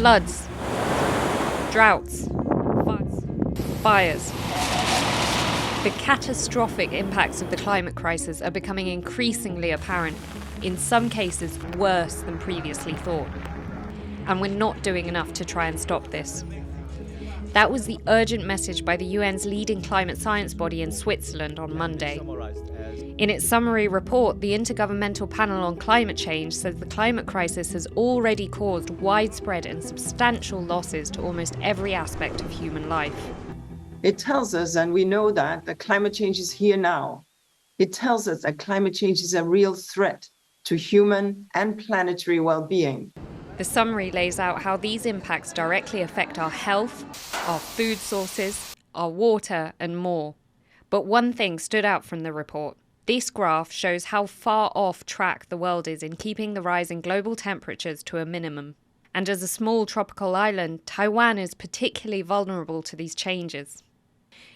Floods, droughts, fires. The catastrophic impacts of the climate crisis are becoming increasingly apparent, in some cases worse than previously thought. And we're not doing enough to try and stop this. That was the urgent message by the UN's leading climate science body in Switzerland on Monday. In its summary report, the Intergovernmental Panel on Climate Change says the climate crisis has already caused widespread and substantial losses to almost every aspect of human life. It tells us, and we know that climate change is here now. It tells us that climate change is a real threat to human and planetary well-being. The summary lays out how these impacts directly affect our health, our food sources, our water, and more. But one thing stood out from the report. This graph shows how far off track the world is in keeping the rise in global temperatures to a minimum. And as a small tropical island, Taiwan is particularly vulnerable to these changes.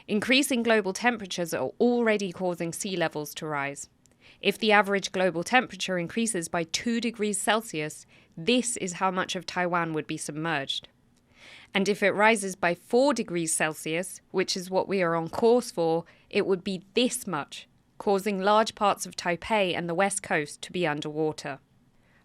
Increasing global temperatures are already causing sea levels to rise. If the average global temperature increases by 2 degrees Celsius, this is how much of Taiwan would be submerged. And if it rises by 4 degrees Celsius, which is what we are on course for, it would be this much, causing large parts of Taipei and the west coast to be underwater.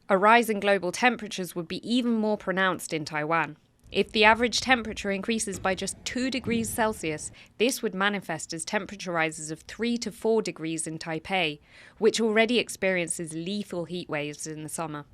A rise in global temperatures would be even more pronounced in Taiwan. If the average temperature increases by just 2 degrees Celsius, this would manifest as temperature rises of 3 to 4 degrees in Taipei, which already experiences lethal heat waves in the summer.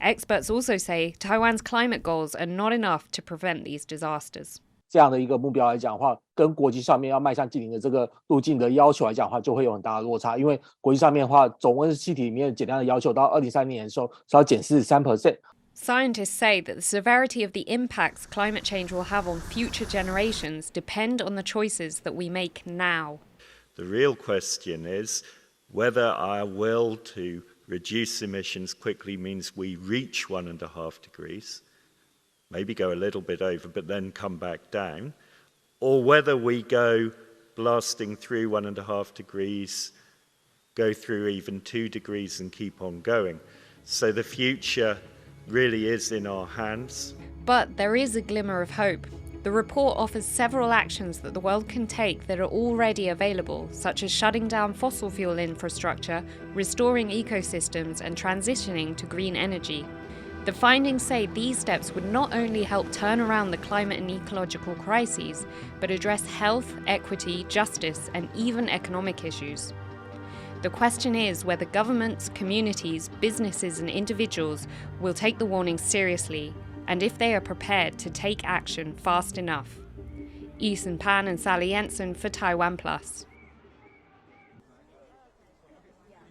Experts also say Taiwan's climate goals are not enough to prevent these disasters. 这样的一个目标来讲的话，跟国际上面要迈向净零的这个路径的要求来讲的话，就会有很大的落差。因为国际上面的话，总温室气体里面减量的要求到2030年的时候是要减43%。Scientists say that the severity of the impacts climate change will have on future generations depend on the choices that we make now. The real question is whether our will to reduce emissions quickly means we reach 1.5 degrees, maybe go a little bit over, but then come back down, or whether we go blasting through 1.5 degrees, go through even 2 degrees and keep on going. So the future really is in our hands. But there is a glimmer of hope. The report offers several actions that the world can take that are already available, such as shutting down fossil fuel infrastructure, restoring ecosystems, and transitioning to green energy. The findings say these steps would not only help turn around the climate and ecological crises, but address health, equity, justice, and even economic issues. The question is whether governments, communities, businesses, and individuals will take the warnings seriously, and if they are prepared to take action fast enough. Eason and Jensen for TaiwanPlus.